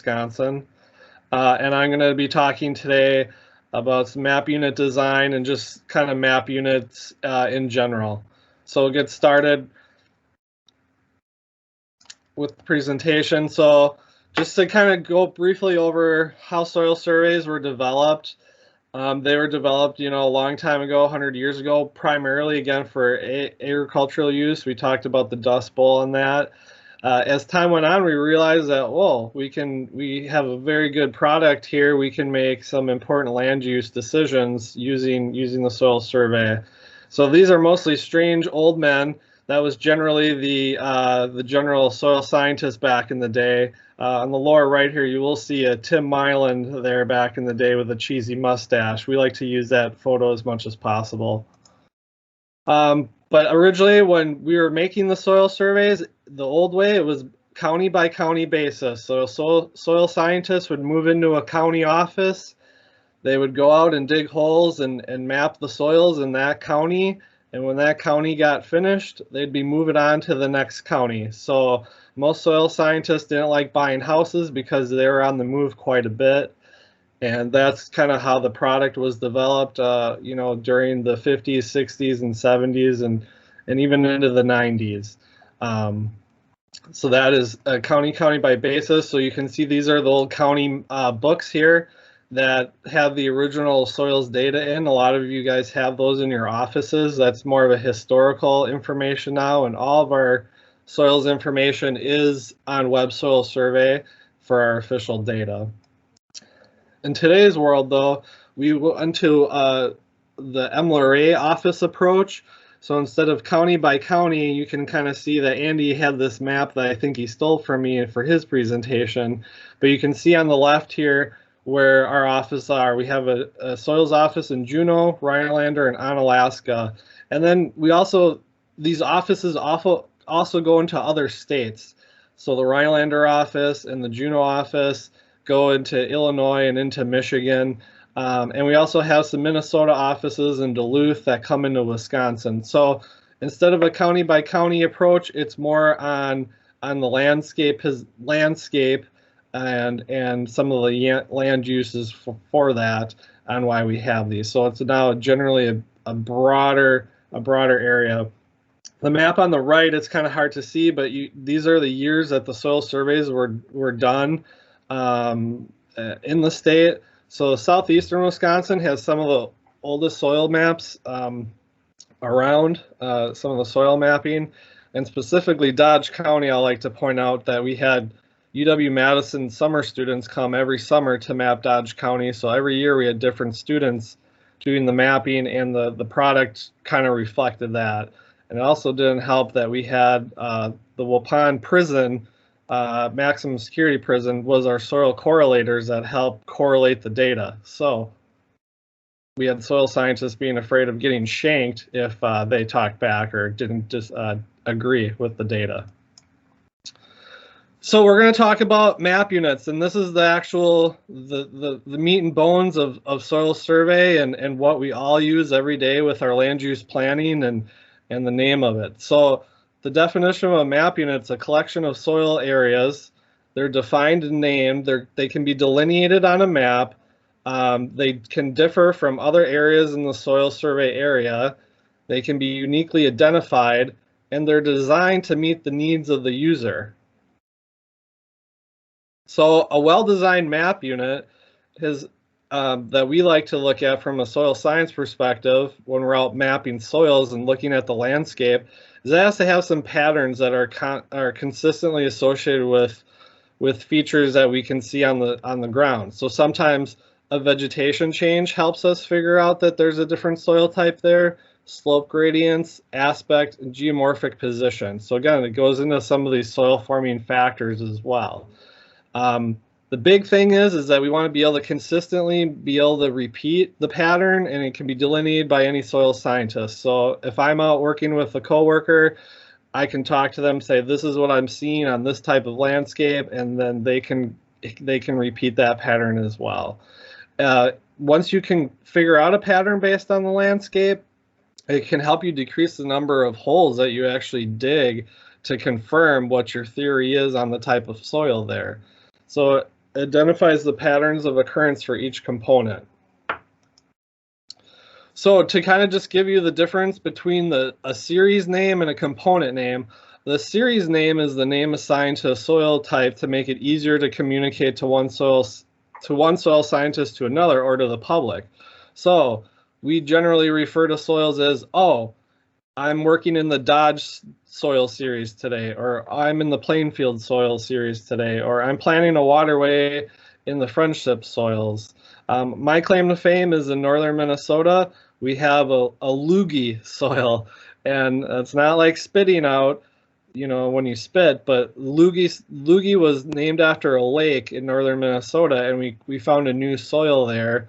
Wisconsin, and I'm going to be talking today about some map unit design and just kind of map units in general. So we'll get started with the presentation. So just to kind of go briefly over how soil surveys were developed. They were developed, a long time ago, 100 years ago, primarily again for agricultural use. We talked about the Dust Bowl and that. As time went on, we realized that, well, we have a very good product here. We can make some important land use decisions using the soil survey. So these are mostly strange old men. That was generally the general soil scientist back in the day. On the lower right here, you will see a Tim Myland there back in the day with a cheesy mustache. We like to use that photo as much as possible. But originally, when we were making the soil surveys, the old way, it was county by county basis. So soil scientists would move into a county office. They would go out and dig holes and map the soils in that county. And when that county got finished, they'd be moving on to the next county. So most soil scientists didn't like buying houses because they were on the move quite a bit. And that's kind of how the product was developed, during the 50s, 60s, and 70s, and even into the 90s. So that is a county by basis. So you can see these are the old county books here that have the original soils data in. A lot of you guys have those in your offices. That's more of a historical information now, and all of our soils information is on Web Soil Survey for our official data. In today's world, though, we went to the WIMLRA Office approach. So instead of county by county, you can kind of see that Andy had this map that I think he stole from me for his presentation. But you can see on the left here where our offices are. We have a soils office in Juneau, Rhinelander, and Onalaska. And then these offices also go into other states. So the Rhinelander office and the Juneau office go into Illinois and into Michigan. And we also have some Minnesota offices in Duluth that come into Wisconsin. So instead of a county by county approach, it's more on the landscape and some of the land uses for that on why we have these. So it's now generally a broader area. The map on the right, it's kind of hard to see, but these are the years that the soil surveys were done in the state. So southeastern Wisconsin has some of the oldest soil maps around, some of the soil mapping, and specifically Dodge County. I like to point out that we had UW-Madison summer students come every summer to map Dodge County. So every year we had different students doing the mapping, and the product kind of reflected that. And it also didn't help that we had the Waupun prison, maximum security prison, was our soil correlators that helped correlate the data. So we had soil scientists being afraid of getting shanked if they talked back or didn't just agree with the data. So we're going to talk about map units, and this is the actual the meat and bones of soil survey and what we all use every day with our land use planning and the name of it. So the definition of a map unit is a collection of soil areas. They're defined and named. They can be delineated on a map. They can differ from other areas in the soil survey area. They can be uniquely identified, and they're designed to meet the needs of the user. So a well-designed map unit is that we like to look at from a soil science perspective when we're out mapping soils and looking at the landscape is it has to have some patterns that are consistently associated with features that we can see on the ground. So sometimes a vegetation change helps us figure out that there's a different soil type there, slope gradients, aspect, and geomorphic position. So again, it goes into some of these soil forming factors as well. The big thing is that we want to be able to consistently be able to repeat the pattern, and it can be delineated by any soil scientist. So if I'm out working with a coworker, I can talk to them, say this is what I'm seeing on this type of landscape, and then they can repeat that pattern as well. Once you can figure out a pattern based on the landscape, it can help you decrease the number of holes that you actually dig to confirm what your theory is on the type of soil there. So identifies the patterns of occurrence for each component. So to kind of just give you the difference between a series name and a component name, the series name is the name assigned to a soil type to make it easier to communicate to one soil scientist to another or to the public. So we generally refer to soils as, oh, I'm working in the Dodge soil series today, or I'm in the Plainfield soil series today, or I'm planning a waterway in the Friendship soils. My claim to fame is in northern Minnesota, we have a loogie soil, and it's not like spitting out, you know, when you spit, but loogie was named after a lake in northern Minnesota, and we found a new soil there,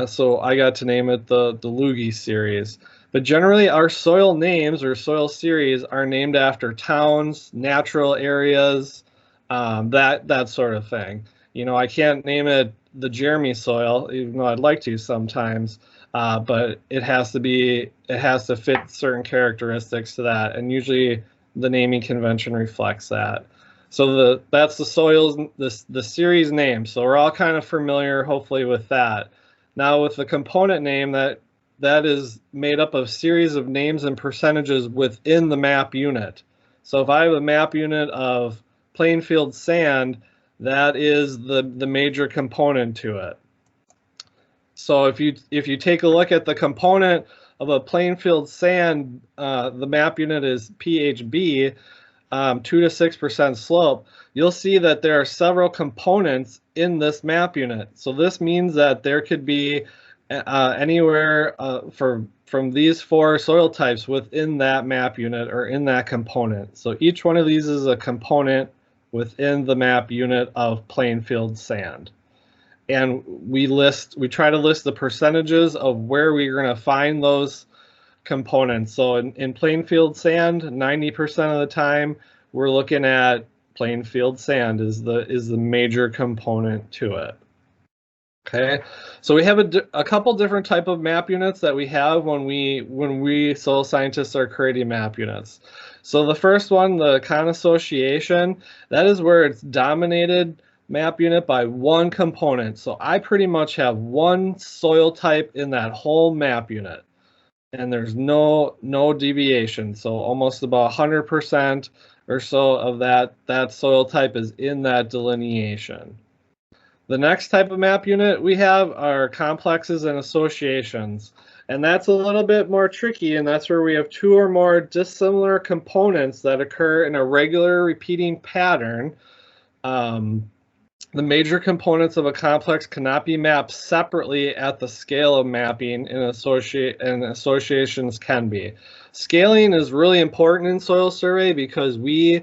so I got to name it the loogie series. But generally, our soil names or soil series are named after towns, natural areas, that sort of thing. You know, I can't name it the Jeremy soil, even though I'd like to sometimes, but it has to fit certain characteristics to that, and usually the naming convention reflects that. So that's the soils, the series name. So we're all kind of familiar, hopefully, with that. Now with the component name, that is made up of series of names and percentages within the map unit. So if I have a map unit of Plainfield sand, that is the major component to it. So if you take a look at the component of a Plainfield sand, the map unit is PHB, 2 to 6% slope. You'll see that there are several components in this map unit. So this means that there could be anywhere from these 4 soil types within that map unit or in that component. So each one of these is a component within the map unit of Plainfield sand. And we try to list the percentages of where we're going to find those components. So in Plainfield sand, 90% of the time we're looking at Plainfield sand is the major component to it. Okay, so we have a couple different type of map units that we have when we soil scientists are creating map units. So the first one, the consociation, that is where it's dominated map unit by one component. So I pretty much have one soil type in that whole map unit, and there's no deviation. So almost about 100% or so of that soil type is in that delineation. The next type of map unit we have are complexes and associations, and that's a little bit more tricky, and that's where we have 2 or more dissimilar components that occur in a regular repeating pattern. The major components of a complex cannot be mapped separately at the scale of mapping, and associations can be. Scaling is really important in soil survey because we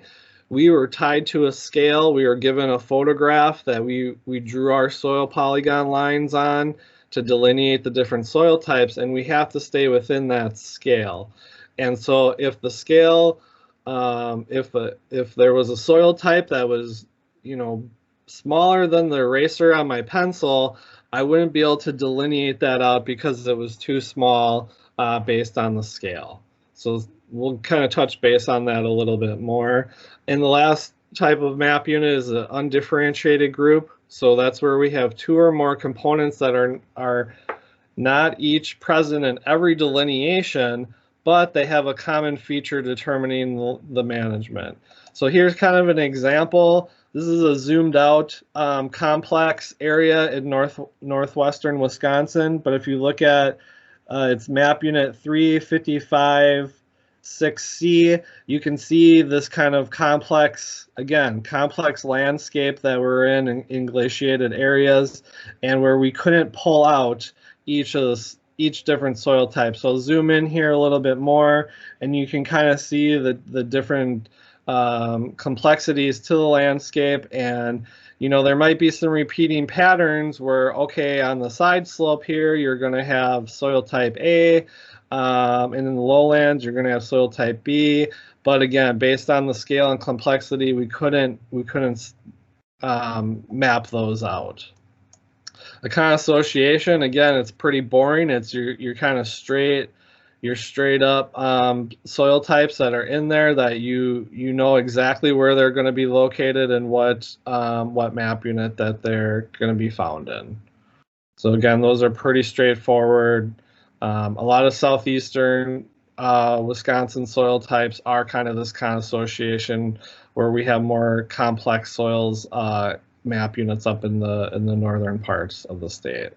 were tied to a scale. We were given a photograph that we drew our soil polygon lines on to delineate the different soil types, and we have to stay within that scale. And so if the scale, if there was a soil type that was, you know, smaller than the eraser on my pencil, I wouldn't be able to delineate that out because it was too small based on the scale. So we'll kind of touch base on that a little bit more. And the last type of map unit is an undifferentiated group. So that's where we have 2 or more components that are not each present in every delineation, but they have a common feature determining the management. So here's kind of an example. This is a zoomed out complex area in northwestern Wisconsin, but if you look at it's map unit 355 6C, you can see this kind of complex landscape that we're in glaciated areas, and where we couldn't pull out each different soil type. So I'll zoom in here a little bit more, and you can kind of see the different complexities to the landscape. And you know, there might be some repeating patterns where, okay, on the side slope here you're going to have soil type A, and in the lowlands you're going to have soil type B, but again, based on the scale and complexity, we couldn't map those out. A consociation, again, it's pretty boring. It's your kind of straight your straight up soil types that are in there that you know exactly where they're going to be located and what map unit that they're going to be found in. So again, those are pretty straightforward. A lot of southeastern Wisconsin soil types are kind of this kind of association where we have more complex soils map units up in the northern parts of the state.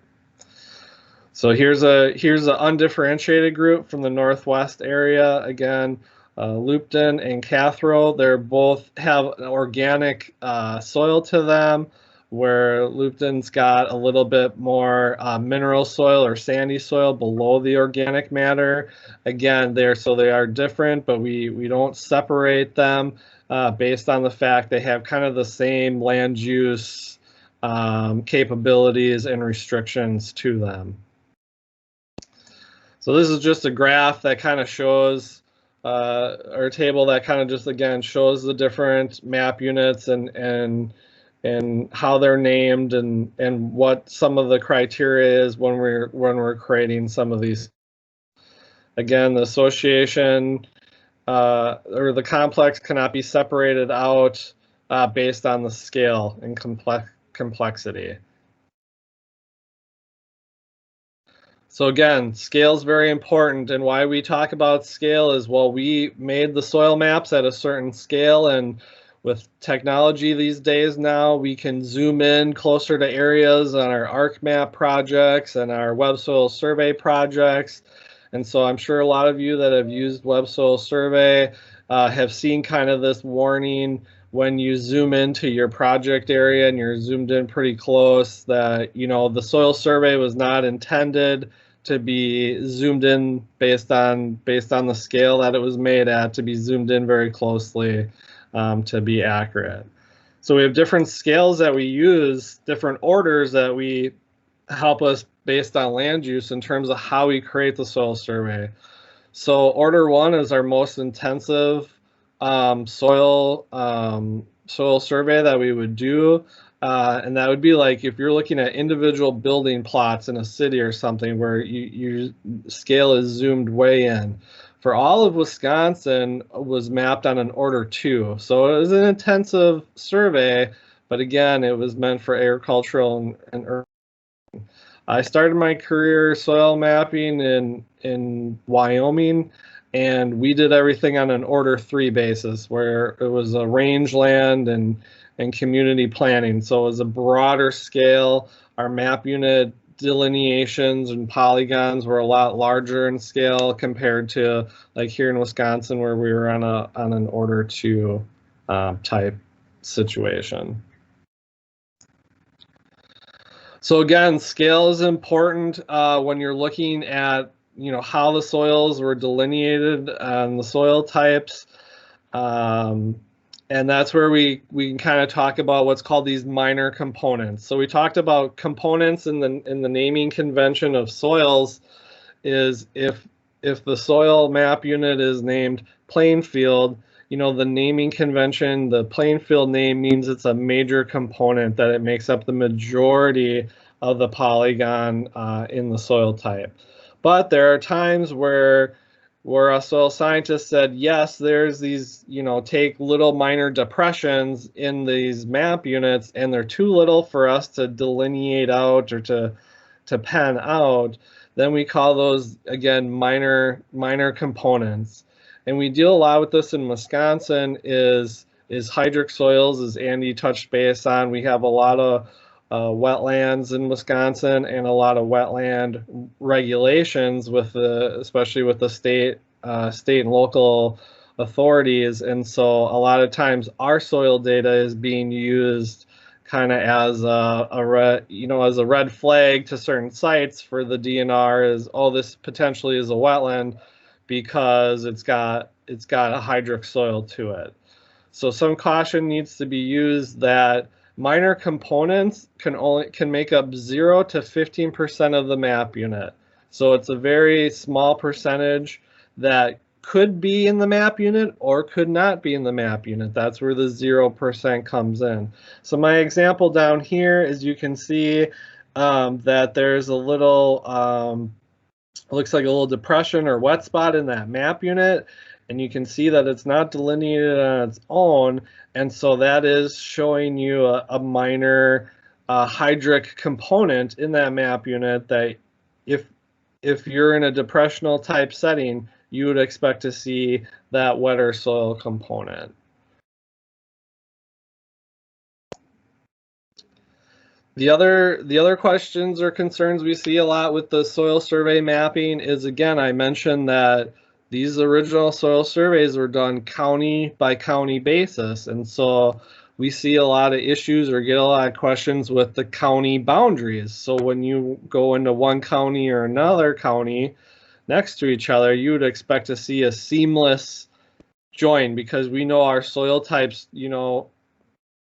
So here's a undifferentiated group from the northwest area. Again, Lupton and Cathro, they're both have an organic soil to them, where Lupton's got a little bit more mineral soil or sandy soil below the organic matter. Again, they are different, but we don't separate them based on the fact they have kind of the same land use capabilities and restrictions to them. So this is just a graph that kind of shows, or a table that kind of just again shows the different map units and how they're named and what some of the criteria is when we're creating some of these. Again, the association or the complex cannot be separated out based on the scale and complexity. So again, scale is very important, and why we talk about scale is, well, we made the soil maps at a certain scale, and with technology these days now, we can zoom in closer to areas on our ArcMap projects and our web soil survey projects. And so I'm sure a lot of you that have used web soil survey have seen kind of this warning when you zoom into your project area and you're zoomed in pretty close that, you know, the soil survey was not intended to be zoomed in based on the scale that it was made at, to be zoomed in very closely to be accurate. So we have different scales that we use, different orders that we help us based on land use in terms of how we create the soil survey. So order 1 is our most intensive soil survey that we would do. And that would be like if you're looking at individual building plots in a city or something where your scale is zoomed way in. For all of Wisconsin was mapped on an order 2. So it was an intensive survey, but again, it was meant for agricultural and urban. I started my career soil mapping in Wyoming, and we did everything on an order 3 basis, where it was a rangeland and community planning. So it was a broader scale. Our map unit delineations and polygons were a lot larger in scale compared to like here in Wisconsin, where we were on an order 2 type situation. So again, scale is important when you're looking at, you know, how the soils were delineated and the soil types. And that's where we can kind of talk about what's called these minor components. So we talked about components in the naming convention of soils is if the soil map unit is named Plainfield, you know, the naming convention, the Plainfield name means it's a major component, that it makes up the majority of the polygon in the soil type. But there are times where a soil scientist said, yes, there's these, you know, take little minor depressions in these map units, and they're too little for us to delineate out or to pen out. Then we call those, again, minor components. And we deal a lot with this in Wisconsin is hydric soils, as Andy touched base on. We have a lot of wetlands in Wisconsin and a lot of wetland regulations with especially with the state and local authorities. And so a lot of times our soil data is being used kind of as a red flag to certain sites for the DNR is, oh, this potentially is a wetland because it's got a hydric soil to it. So some caution needs to be used that minor components can make up 0 to 15% of the map unit. So it's a very small percentage that could be in the map unit or could not be in the map unit. That's where the 0% comes in. So my example down here is, you can see that there's a little It looks like a little depression or wet spot in that map unit, and you can see that it's not delineated on its own, and so that is showing you a minor hydric component in that map unit that if you're in a depressional type setting, you would expect to see that wetter soil component. The other questions or concerns we see a lot with the soil survey mapping is, again, I mentioned that these original soil surveys were done county by county basis, and so we see a lot of issues or get a lot of questions with the county boundaries. So when you go into one county or another county next to each other, you would expect to see a seamless join, because we know our soil types,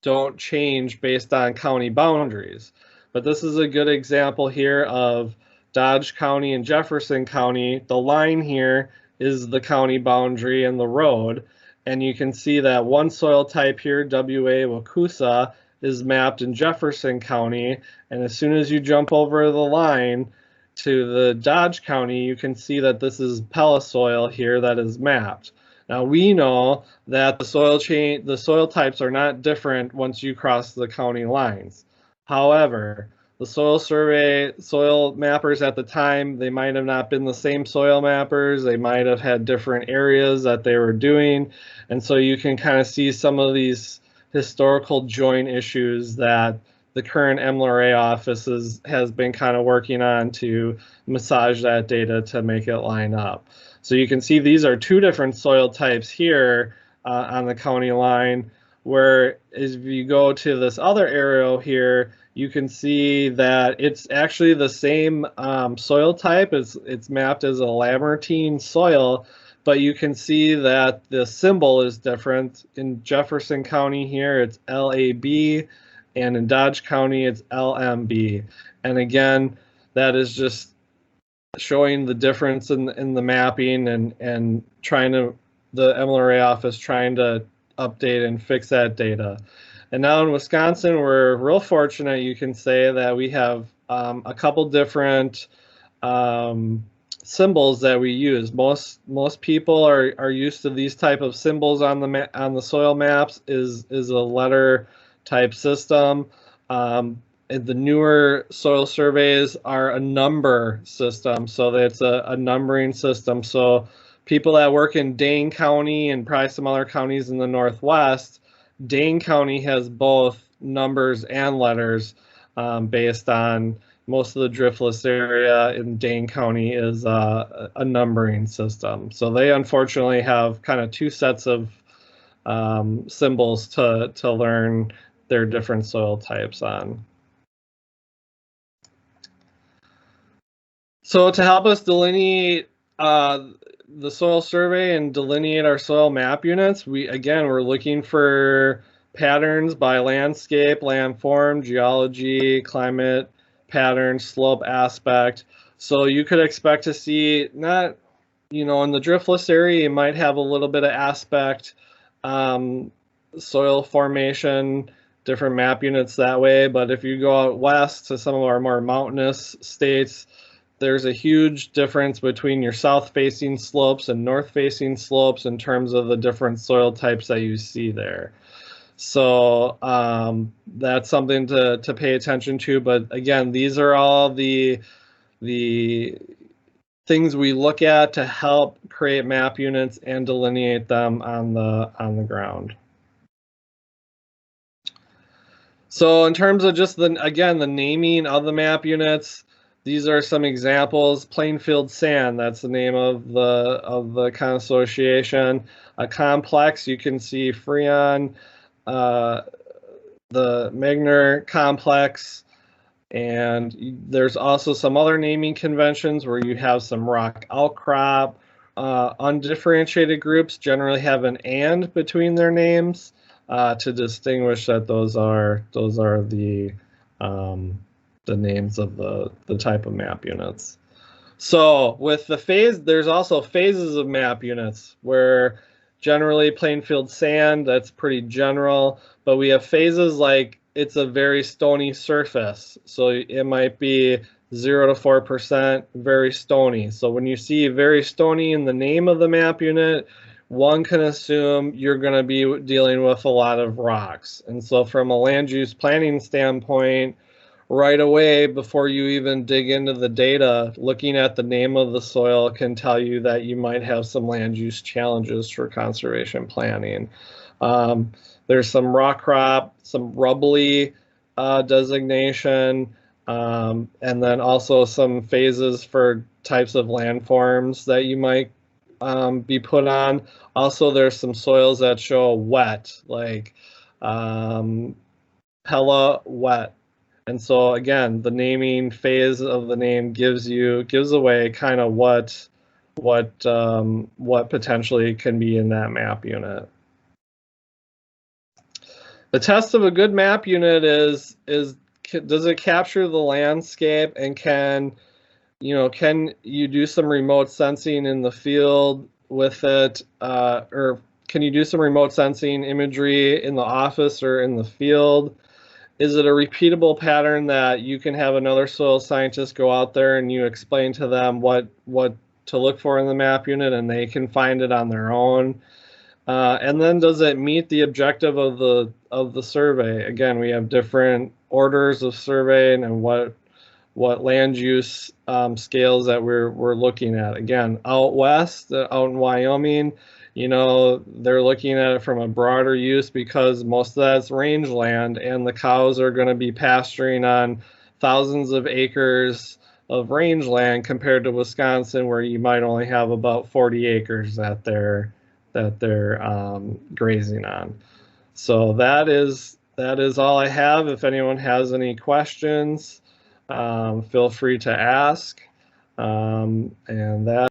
don't change based on county boundaries. But this is a good example here of Dodge County and Jefferson County. The line here is the county boundary and the road. And you can see that one soil type here, WA Wakusa, is mapped in Jefferson County. And as soon as you jump over the line to the Dodge County, you can see that this is Pella soil here that is mapped. Now we know that the soil types are not different once you cross the county lines. However, the soil mappers at the time, they might have not been the same soil mappers. They might have had different areas that they were doing. And so you can kind of see some of these historical join issues that the current WIMLRA Offices has been kind of working on to massage that data to make it line up. So you can see these are two different soil types here on the county line, where if you go to this other arrow here, you can see that it's actually the same soil type. It's mapped as a Lamartine soil, but you can see that the symbol is different. In Jefferson County here, it's LAB, and in Dodge County, it's LMB. And again, that is just showing the difference in the mapping and trying to, the WIMLRA office trying to update and fix that data. And now in Wisconsin, we're real fortunate, you can say, that we have a couple different symbols that we use. Most people are used to these type of symbols on the soil maps is a letter type system. The newer soil surveys are a number system, so that's a numbering system. So people that work in Dane County and probably some other counties in the Northwest, Dane County has both numbers and letters based on most of the driftless area in Dane County is a numbering system. So they unfortunately have kind of two sets of symbols to learn their different soil types on. So to help us delineate the soil survey and delineate our soil map units, we're looking for patterns by landscape, landform, geology, climate pattern, slope aspect. So you could expect to see not, in the driftless area, you might have a little bit of aspect, soil formation, different map units that way. But if you go out west to some of our more mountainous states, there's a huge difference between your south-facing slopes and north-facing slopes in terms of the different soil types that you see there. So that's something to pay attention to. But again, these are all the things we look at to help create map units and delineate them on the ground. So in terms of just the naming of the map units, these are some examples. Plainfield sand, that's the name of the consociation. A complex, you can see Freon, the Megner complex, and there's also some other naming conventions where you have some rock outcrop. Undifferentiated groups generally have an and between their names to distinguish that those are the names of the type of map units. So with the phase, there's also phases of map units where generally Plainfield sand, that's pretty general, but we have phases like it's a very stony surface. So it might be 0 to 4%, very stony. So when you see very stony in the name of the map unit, one can assume you're going to be dealing with a lot of rocks. And so from a land use planning standpoint, right away, before you even dig into the data, looking at the name of the soil can tell you that you might have some land use challenges for conservation planning. There's some rock crop, some rubbly designation, and then also some phases for types of landforms that you might be put on. Also, there's some soils that show wet, like Pella wet. And so again, the naming phase of the name gives away kind of what potentially can be in that map unit. The test of a good map unit is does it capture the landscape, and can you do some remote sensing in the field with it, or can you do some remote sensing imagery in the office or in the field? Is it a repeatable pattern that you can have another soil scientist go out there and you explain to them what to look for in the map unit and they can find it on their own? And then does it meet the objective of the survey? Again, we have different orders of survey and what land use scales that we're looking at. Again, out west, out in Wyoming, they're looking at it from a broader use because most of that's rangeland, and the cows are going to be pasturing on thousands of acres of rangeland compared to Wisconsin, where you might only have about 40 acres that they're grazing on. So that is all I have. If anyone has any questions, feel free to ask. And that